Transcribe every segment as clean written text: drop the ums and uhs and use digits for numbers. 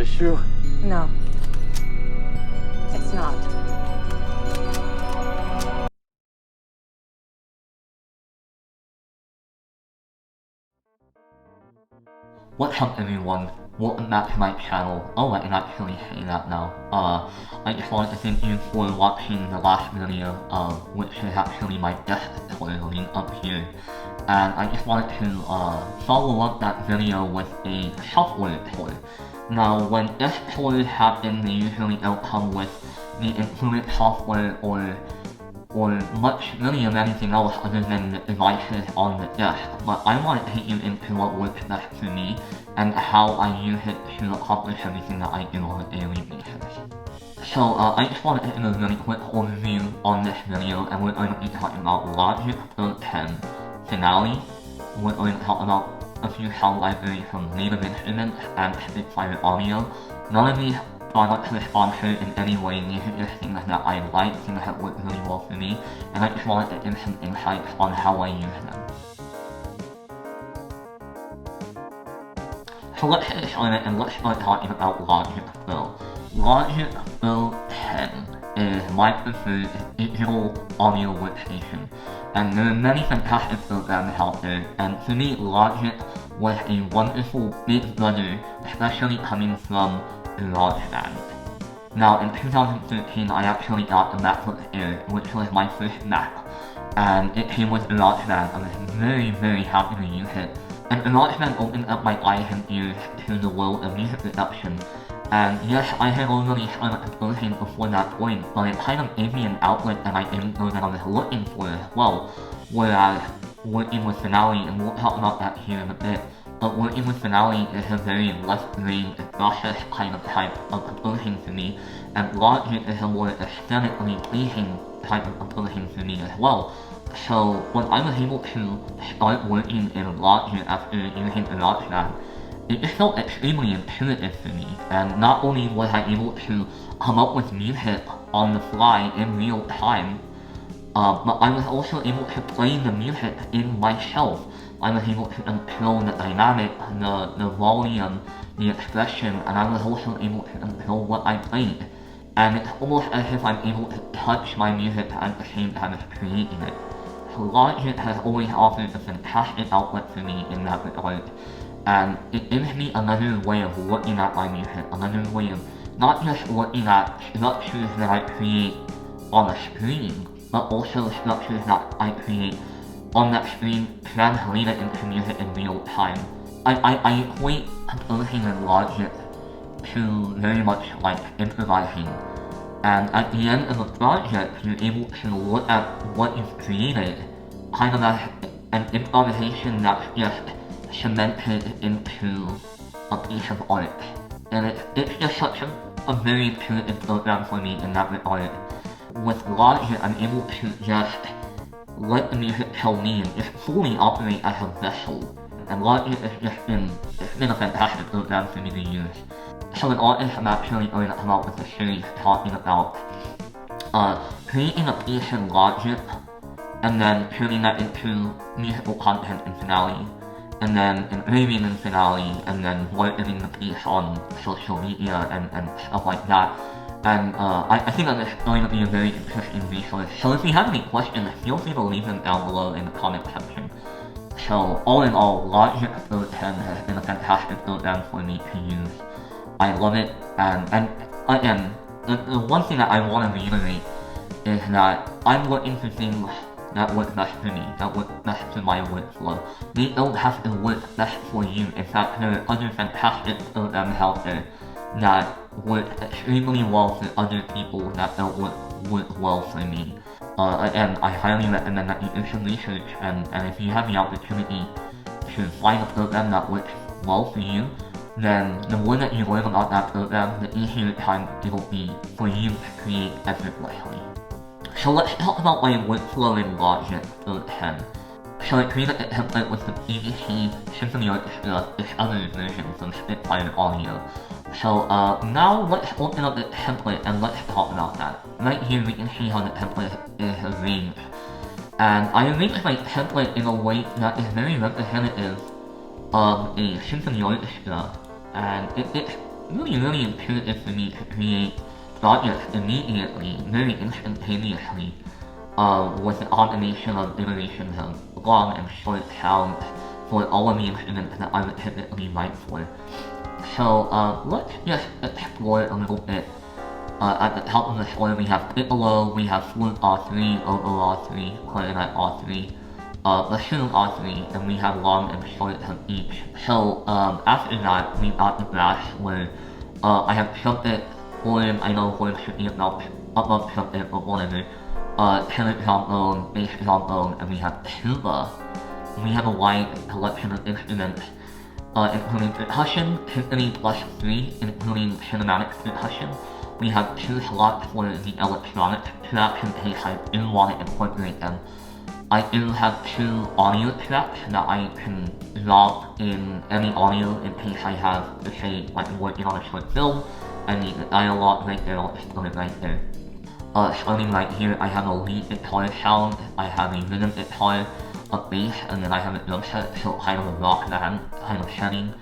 issue? No. It's not. What's up everyone, welcome back to my channel. Oh, I can actually say that now. I just wanted to thank you for watching the last video, which is actually my desk toy link up here. And I just wanted to follow up that video with a software toy. Now, when desk toys happen, they usually don't come with the included software or much really of anything else other than the devices on the desk, but I want to take you into what works best for me and how I use it to accomplish everything that I do on a daily basis. So I just want to give a really quick overview on this video, and we're going to be talking about Logic Pro 10 Finale. We're going to talk about a few sound libraries from Native Instruments and Spitfire Audio. None of these products are sponsored in any way. These are just things that I like, things that work really well for me, and I just wanted to give some insights on how I use them. So let's get started and let's start talking about Logic Pro. Logic Pro 10 is my preferred digital audio workstation, and there are many fantastic programs out there, and for me Logic was a wonderful big brother, especially coming from GarageBand. Now in 2013 I actually got the MacBook Air, which was my first Mac, and it came with GarageBand. I was very happy to use it, and GarageBand opened up my eyes and ears to the world of music production. And yes, I had already started composing before that point, but it kind of gave me an outlet that I didn't know that I was looking for as well, whereas working with Finale, and we'll talk about that here in a bit, but working with Finale is a very left-brain process kind of type of composing for me, and Logic is a more aesthetically pleasing type of composing for me as well. So when I was able to start working in Logic after using GarageBand, it just felt extremely intuitive for me, and not only was I able to come up with music on the fly in real time, but I was also able to play the music in myself. I was able to control the dynamic, the volume, the expression, and I was also able to control what I played. And it's almost as if I'm able to touch my music at the same time as creating it. So Logic has always offered a fantastic outlet for me in that regard. And it gives me another way of looking at my music, another way of not just looking at structures that I create on a screen, but also structures that I create on that screen translated into music in real time. I equate composing in Logic to very much like improvising. And at the end of a project, you're able to look at what you've created kind of as an improvisation that's just cemented into a piece of art. And it's just such a very intuitive program for me in that regard. With Logic, I'm able to just let the music tell me and just fully operate as a vessel. And Logic has just been a fantastic program for me to use. So in August, I'm actually going to come out with a series talking about creating a piece in Logic and then turning that into musical content in Finale, and then engraving in Finale, and then marketing the piece on social media and stuff like that. And I think that it's going to be a very interesting resource. So if you have any questions, feel free to leave them down below in the comment section. So all in all, Logic Pro 10 has been a fantastic program for me to use. I love it, and again, the one thing that I want to reiterate is that I'm looking for things that work best for me, that work best for my workflow. They don't have to work best for you. In fact, there are other fantastic programs out there that work extremely well for other people that don't work well for me. Again, I highly recommend that you do some research, and if you have the opportunity to find a program that works well for you, then the more that you learn about that program, the easier time it will be for you to create effortlessly. So let's talk about my workflow in Logic Pro 10. So I created a template with the BBC Symphony Orchestra, this other version from Spitfire Audio. So now let's open up the template and let's talk about that. Right here we can see how the template is arranged. And I arranged my template in a way that is very representative of a symphony orchestra. And it's really intuitive for me to create projects immediately, very instantaneously, with the automation of iterations of long and short sounds for all of the instruments that I would typically write for. So let's just explore a little bit. At the top of the score we have piccolo, we have flute R3, oboe R3, clarinet R3, bassoon R3, and we have long and short of each. So after that we got the brass where I have trumpet, horn, I know horn should be above trumpet, but whatever. Tenor trombone, bass trombone, and we have tuba. We have a wide collection of instruments, including percussion, symphony plus 3, including cinematic percussion. We have 2 slots for the electronic tracks in case I do want to incorporate them. I do have 2 audio tracks that I can drop in any audio in case I have to say, like working on a short film. I need the dialogue right there, I'll just put it right there. Starting right here, I have a lead guitar sound, I have a rhythm guitar, a bass, and then I have a drum set, so kind of a rock band kind of setting.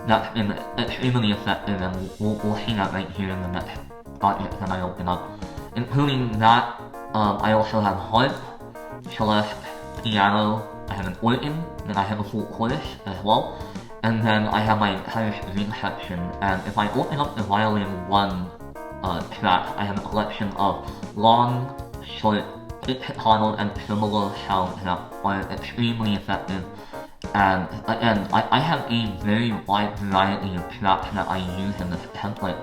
That's been extremely effective, and we'll see that right here in the next project that I open up. Including that, I also have harp, celeste, piano, I have an organ, then I have a full chorus as well, and then I have my entire string section. And if I open up the violin 1 track, I have a collection of long, short, hexagonal and similar sounds that are extremely effective. And again, I have a very wide variety of tracks that I use in this template,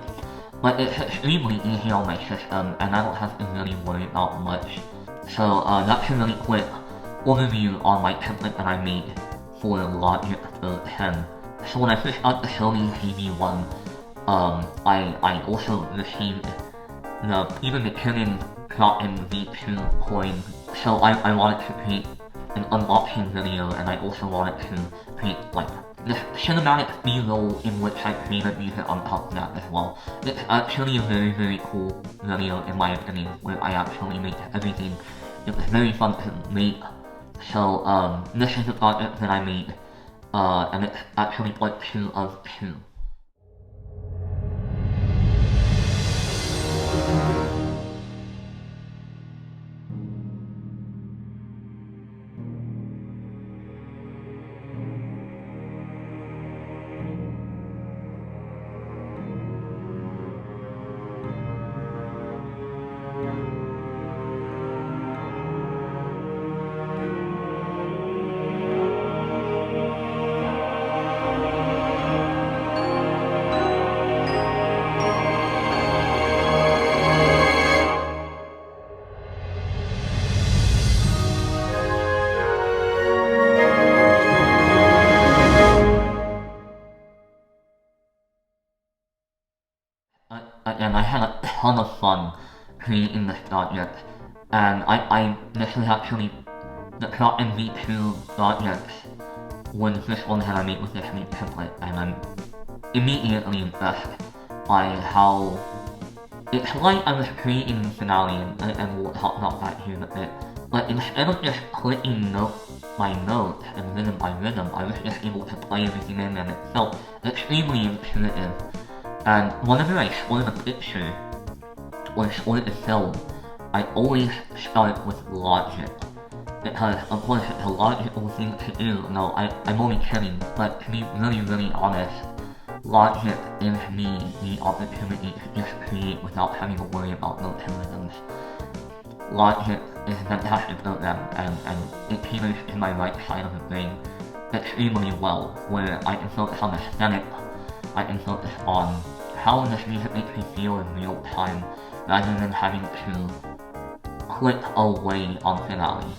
but it's extremely easy on my system and I don't have to really worry about much. So that's a really quick overview on my template that I made for Logic Pro 10. So when I first got the Sony CV1, I also received the Peter McKinnon Plot-in V2 coin, so I wanted to create an unboxing video, and I also wanted to create like this cinematic B-roll in which I created music on top of that as well. It's actually a very cool video in my opinion, where I actually make everything. It was very fun to make. So this is the project that I made, and it's actually part 2 of 2. Again, I had a ton of fun creating this project, and this was actually the Plot-in V2 project was this one that I made with this new template, and I'm immediately impressed by how it's like I was creating the finale, and we'll talk about that here in a bit, but instead of just clicking note by note and rhythm by rhythm, I was just able to play everything in, and it felt extremely intuitive. And whenever I score a picture or score a film, I always start with Logic. Because, of course, it's a logical thing to do. No, I'm only kidding, but to be really honest, Logic gives me the opportunity to just create without having to worry about notes and rhythms. Logic is a fantastic program, and it caters to my right side of the brain extremely well, where I can focus on aesthetic, I can focus on how this music makes me feel in real time, rather than having to click away on finale.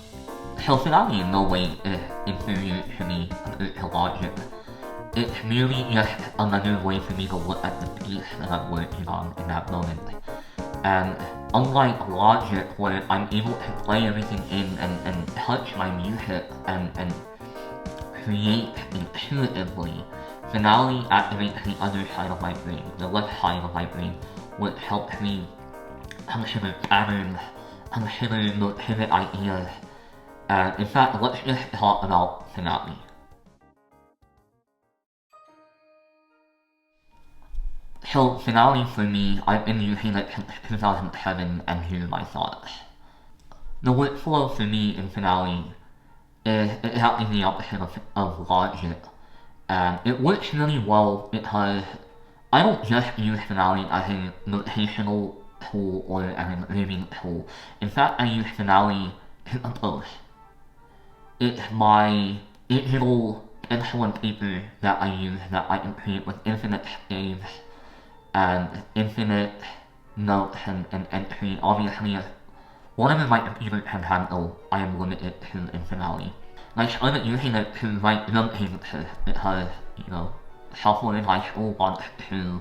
So finale in no way is inferior to me compared to Logic. It's merely just another way for me to look at the piece that I'm working on in that moment. And unlike Logic, where I'm able to play everything in and touch my music and create intuitively, Finale activates the other side of my brain, the left side of my brain, which helps me consider patterns, consider motivate ideas, and in fact, let's just talk about Finale. So finale for me, I've been using it since 2007, and here's my thoughts. The workflow for me in finale is exactly the opposite of logic. And it works really well because I don't just use finale as a notational tool or as a living tool. In fact, I use finale to compose. It's my digital pencil and paper that I use that I can create with infinite saves and infinite notes and entry. Obviously, whatever my computer can handle, I am limited to in finale. I started using it to write drum cadences because, software in high school wants to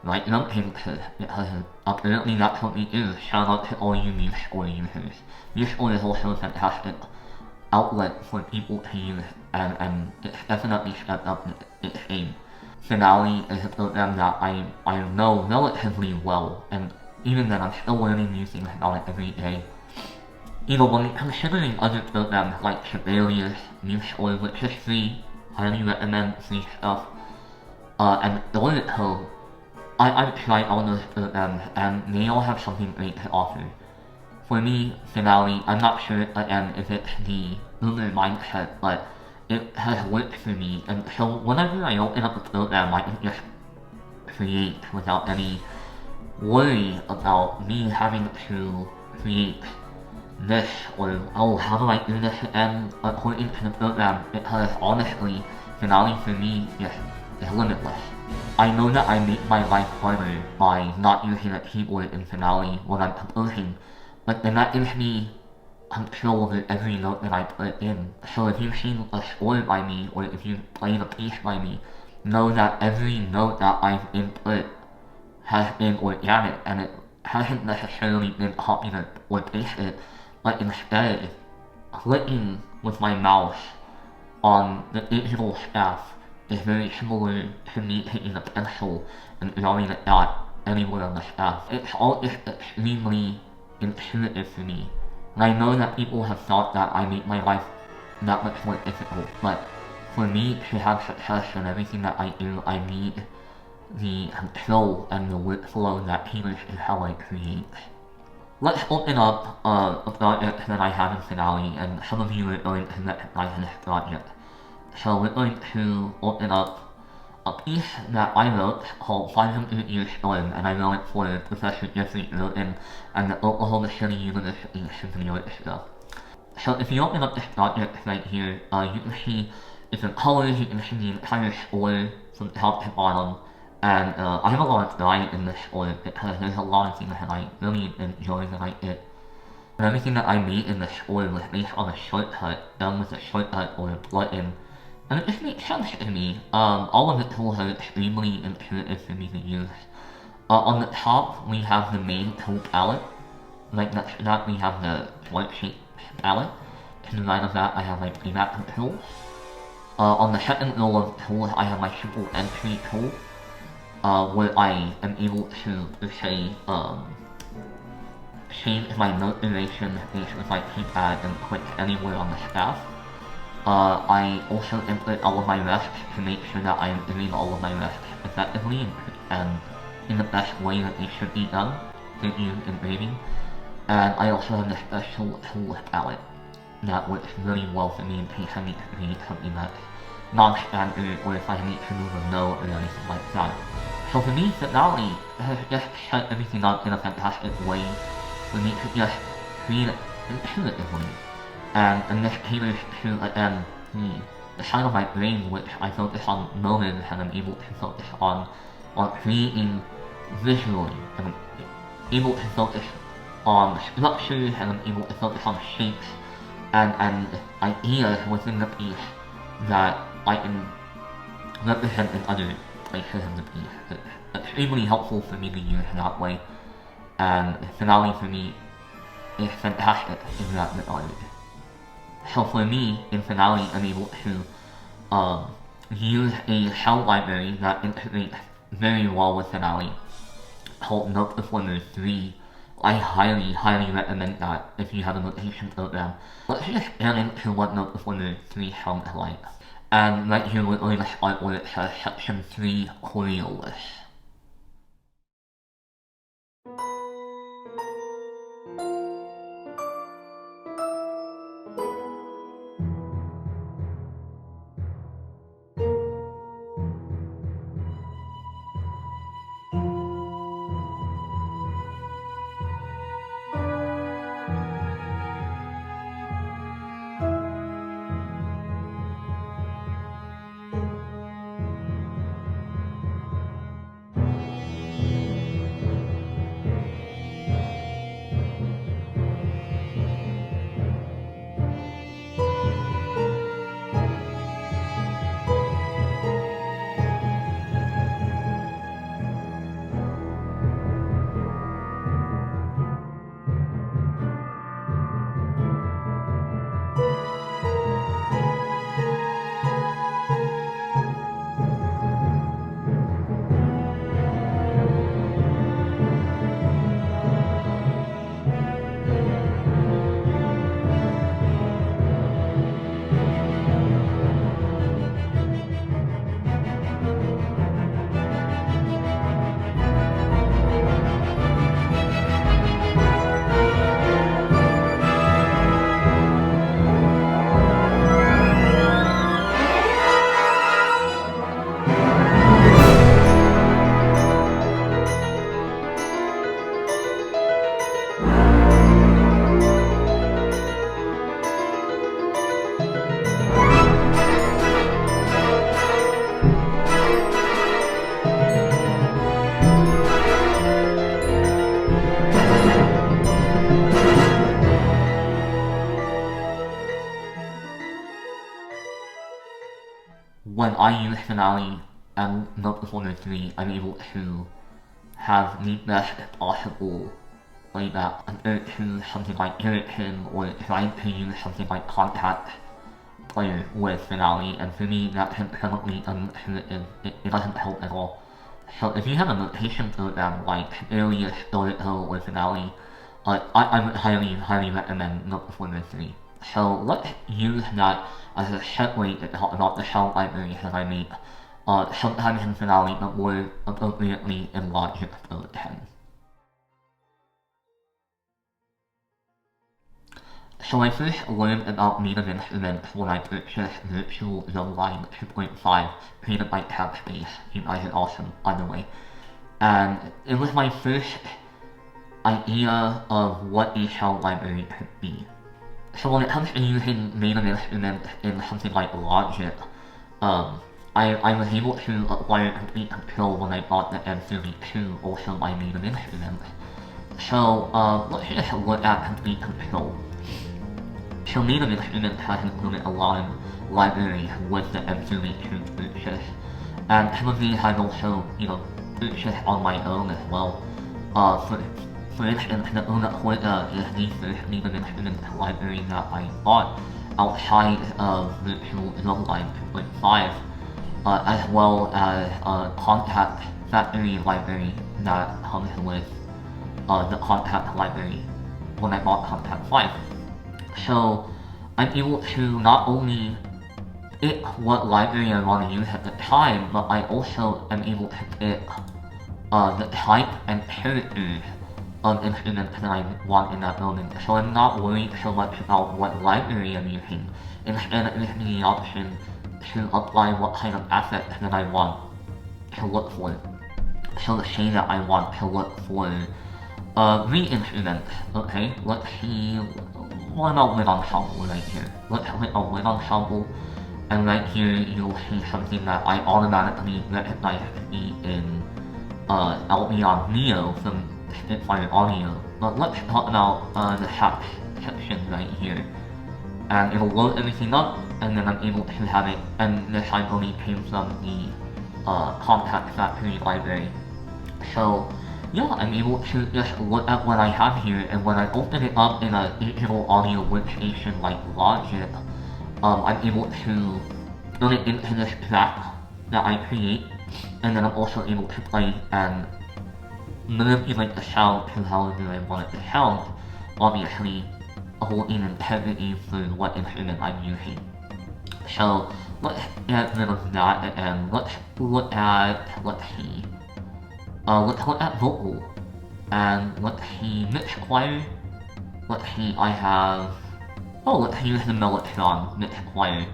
write drum cadences because apparently that's what we do. Shout out to all you MuseScore users. MuseScore is also a fantastic outlet for people to use, and it's definitely stepped up its game. Finale is a program that I know relatively well, and even then I'm still learning new things about it every day. When considering other programs like Sibelius, MuseScore, which is free, highly recommend free stuff, and Dorito, I've tried all those programs and they all have something great to offer. For me, Finale, I'm not sure again if it's the lunar mindset, but it has worked for me, and so whenever I open up a program, I can just create without any worry about me having to create this or how do I do this again according to the program, because honestly, Finale for me is limitless. I know that I make my life harder by not using a keyboard in Finale when I'm composing, but then that gives me control over every note that I put in. So if you've seen a score by me, or if you've played a piece by me, know that every note that I've input has been organic, and it hasn't necessarily been copied or pasted, but instead, clicking with my mouse on the digital stuff is very similar to me taking a pencil and drawing it out anywhere on the stuff. It's all just extremely intuitive for me. And I know that people have thought that I make my life that much more difficult, but for me to have success in everything that I do, I need the control and the workflow that caters to how I create. Let's open up a project that I have in Finale, and some of you are going to recognize this project. So we're going to open up a piece that I wrote called 500 Year Storm, and I wrote it for Professor Jeffrey Lewin and the Oklahoma City University Symphony Orchestra. So if you open up this project right here, you can see different colors, you can see the entire score from top to bottom. And I have a lot of pride in this score because there's a lot of things that I really enjoy that I did. And everything that I made in the score was based on a shortcut, done with a shortcut or a plugin. And it just makes sense to me. All of the tools are extremely intuitive for me to use. On the top, we have the main tool palette. Like next to that, we have the point shape palette. To the right of that, I have my playback tools. On the second row of tools, I have my simple entry tool. Where I am able to say, change my note duration based with my keypad and click anywhere on the staff. I also input all of my rests to make sure that I am doing all of my rests effectively and in the best way that they should be done to use in grading. And I also have the special tools palette that works really well for me in case I need to create something that's non-standard or if I need to move a note or anything like that. So for me, Finale has just set everything up in a fantastic way for me to just create it intuitively. And this caters to, again, the side of my brain which I focus on moments and I'm able to focus on creating visually. And I'm able to focus on structures and I'm able to focus on shapes and ideas within the piece that I can represent in other places in the piece. It's extremely helpful for me to use that way, and Finale for me is fantastic in that regard. So for me, in Finale, I'm able to use a sound library that integrates very well with Finale called Note Performer 3. I highly recommend that if you have a notation program. Let's just get into what Note Performer 3 sounds like. And right here we're going to start where it says Section 3 Choreo List. when I use Finale and Not Performer 3, I'm able to have the best possible way that compared to something like Irritation or trying to use something like Contact Player with Finale, and for me that simply it doesn't help at all. So if you have a notation program like Earliest, Storytel, or Finale, I would highly recommend Not Performer 3. So let's use that as a segue to talk about the sound libraries that I made, sometimes in Finale but more appropriately in Logic Pro 10. So I first learned about native instruments when I purchased Virtual Zone Line 2.5 created by Tabspace. You guys are awesome, by the way. And it was my first idea of what a sound library could be. So when it comes to using native instruments in something like Logic, I was able to acquire complete control when I bought the M32, also my native instrument. So let's just look at complete control. So native instruments has included a lot of libraries with the M32 purchase, and some of these I've also, purchased on my own as well. For instance, the Una Huerta is the first native instrument library that I bought outside of Virtual Zone Line 2.5, as well as a Contact Factory library that comes with the Contact library when I bought Contact 5. So I'm able to not only pick what library I want to use at the time, but I also am able to pick the type and characters of instruments that I want in that moment. So I'm not worried so much about what library I'm using. Instead, it gives me the option to apply what kind of assets that I want to look for. So to say that I want to look for re-instruments. Okay, let's see. What about Wind Ensemble right here? Let's click on Wind Ensemble, and right here you'll see something that I automatically recognize to be in Albion Neo from Spitfire Audio. But let's talk about the sax section right here. And it'll load everything up, and then I'm able to have it, and this I believe came from the Contact Factory library. So yeah, I'm able to just look at what I have here, and when I open it up in a digital audio workstation like Logic, I'm able to turn it into this track that I create, and then I'm also able to play and manipulate the sound to however I want it to sound, obviously holding integrity for what instrument I'm using. So let's get rid of that, and let's look at, let's look at vocal, and let's see mix choir. Let's see, I have, let's use the Mellotron mix choir,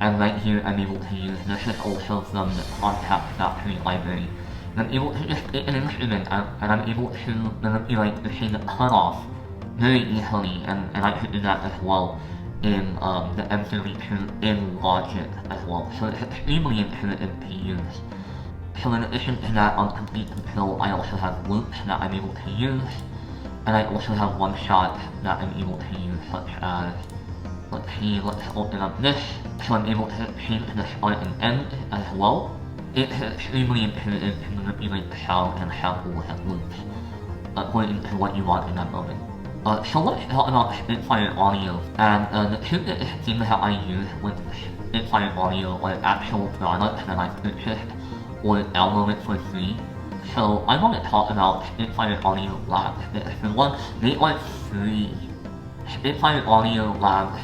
and right here I'm able to use, this is also from the Contact Factory library. And I'm able to just pick an instrument, and I'm able to manipulate the shade cutoff very easily, and I could do that as well in the M32 in Logic as well. So it's extremely intuitive to use. So in addition to that, on Complete Control, I also have loops that I'm able to use, and I also have one shot that I'm able to use, such as, let's open up this, so I'm able to change the start and end as well. It's extremely intuitive to manipulate the sound and samples and loops, according to what you want in that moment. So let's talk about Spitfire Audio, and the two things that I use with Spitfire Audio are actual products that I've purchased or downloaded for free. So I want to talk about Spitfire Audio Labs. For one, they are free. Spitfire Audio Labs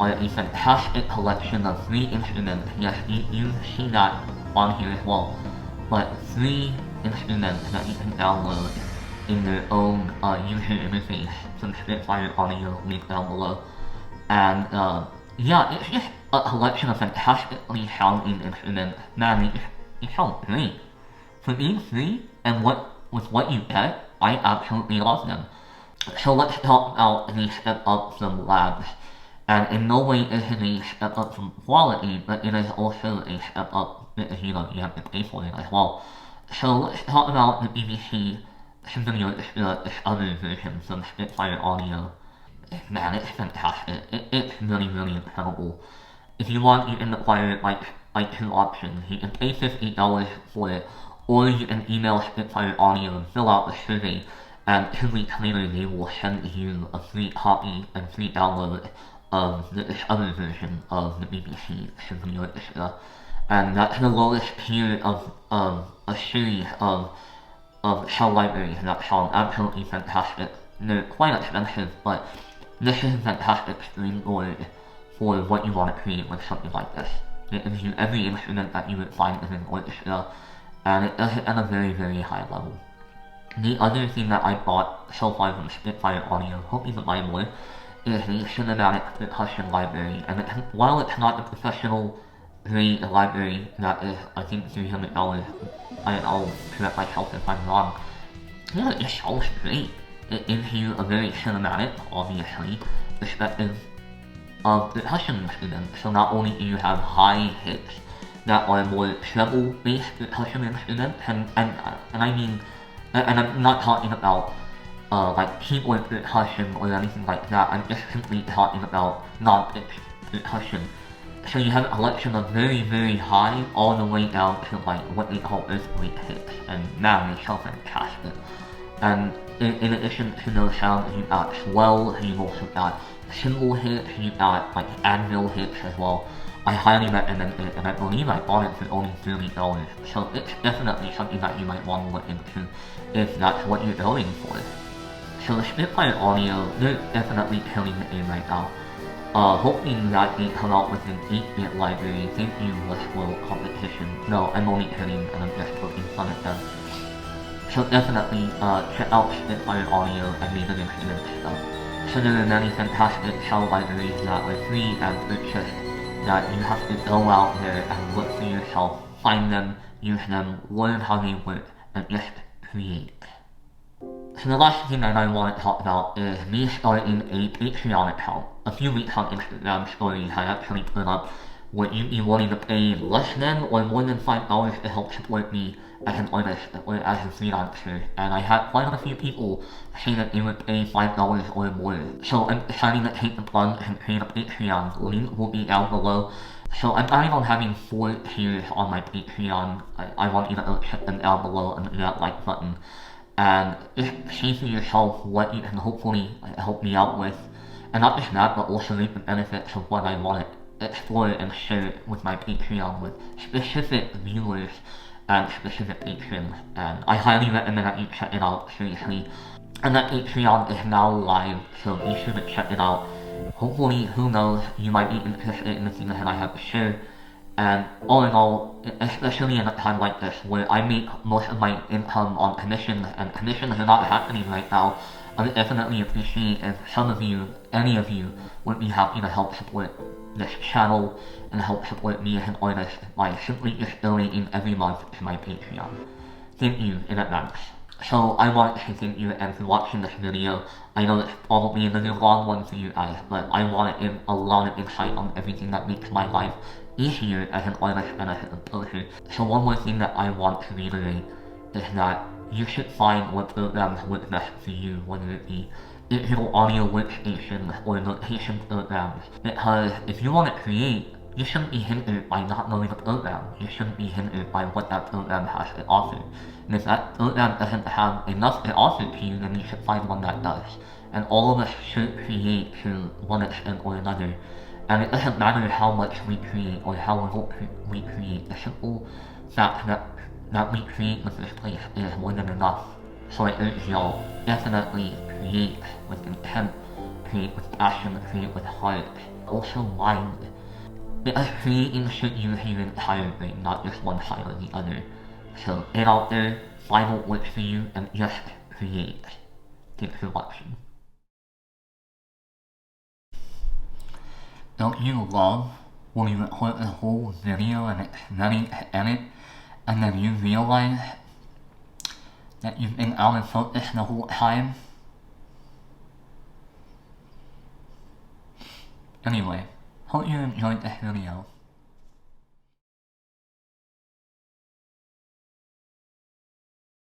are a fantastic collection of free instruments. Yes, you see that on here as well. But free instruments that you can download in their own user interface from Spitfire Audio, link down below. And yeah, it's just a collection of fantastically sounding instruments. Man, it sounds great. For being free and with what you get, I absolutely love them. So let's talk about the step up from Labs. And in no way is it a step up from quality, but it is also a step up because you have to pay for it as well. So let's talk about the BBC Symphony Orchestra, this other version from Spitfire Audio. Man, it's fantastic. It's really, really incredible. if you want, you can acquire like 2 options. You can pay $50 for it, or you can email Spitfire Audio and fill out the survey, and 2 weeks later they will send you a free copy and free download of this other version of the BBC Symphony Orchestra. And that's the lowest tier of a series of shell libraries that sound absolutely fantastic. They're quite expensive, but this is a fantastic springboard for what you want to create with something like this. It gives you every instrument that you would find in an orchestra, and it does it at a very, very high level. The other thing that I bought so far from Spitfire Audio, hoping to buy more, is the cinematic percussion library. And while it's not the professional grade library that is, I think, $300, I'll correct myself if I'm wrong, yeah, it just sounds great. It gives you a very cinematic, obviously, perspective of percussion instruments. So not only do you have high hits that are more treble-based percussion instruments, and I mean, and I'm not talking about like keyboard percussion or anything like that. I'm just simply talking about non-pitch percussion. So you have a collection of very, very high all the way down to like what they call earthquake hits, and man, it's so fantastic. And in addition to those sounds, you've got swells, you've also got cymbal hits, you've got like anvil hits as well. I highly recommend it, and I believe I bought it for only $30. So it's definitely something that you might want to look into if that's what you're going for. So the Spitfire Audio, they're definitely killing the game right now. Hoping that they come out with an 8-bit library. Thank you, Westworld Competition. No, I'm only kidding, and I'm just poking fun at them. So definitely check out Spitfire Audio and leave an instrument stuff. So there are many fantastic sound libraries that are free and purchased that you have to go out there and look for yourself, find them, use them, learn how they work, and just create. So the last thing that I want to talk about is me starting a Patreon account. A few weeks on Instagram stories I actually put up, would you be willing to pay less than or more than $5 to help support me as an artist or as a freelancer? And I had quite a few people say that they would pay $5 or more. So I'm deciding to take the plunge and create a Patreon. The link will be down below. So I'm planning on having 4 tiers on my Patreon. I want you to check them down below and that like button. And just see for yourself what you can hopefully help me out with. And not just that, but also reap the benefits of what I want to explore and share with my Patreon with specific viewers and specific patrons. And I highly recommend that you check it out, seriously. And that Patreon is now live, so you should check it out. Hopefully, who knows, you might be interested in the things that I have to share. And all in all, especially in a time like this where I make most of my income on commissions, and commissions are not happening right now, I would definitely appreciate if some of you, any of you, would be happy to help support this channel and help support me as an artist by simply just donating every month to my Patreon. Thank you in advance. So I want to thank you again for watching this video. I know it's probably another long one for you guys, but I want to give a lot of insight on everything that makes my life easier as an artist and as a composer. So one more thing that I want to reiterate is that you should find what programs work best for you, whether it be digital audio workstations or notation programs. Because if you want to create, you shouldn't be hindered by not knowing the program. You shouldn't be hindered by what that program has to offer. And if that program doesn't have enough to offer to you, then you should find one that does. And all of us should create to one extent or another. And it doesn't matter how much we create or how little we create. The simple fact that we create in the first place is more than enough. So I urge y'all, definitely create with intent, create with passion, create with heart. Also mind. Because creating should use your entire brain, not just one side or the other. So get out there, find what works for you, and just create. Thanks for watching. Don't you love when you record a whole video and it's ready to edit, and then you realize that you've been out of focus the whole time? Anyway, hope you enjoyed this video.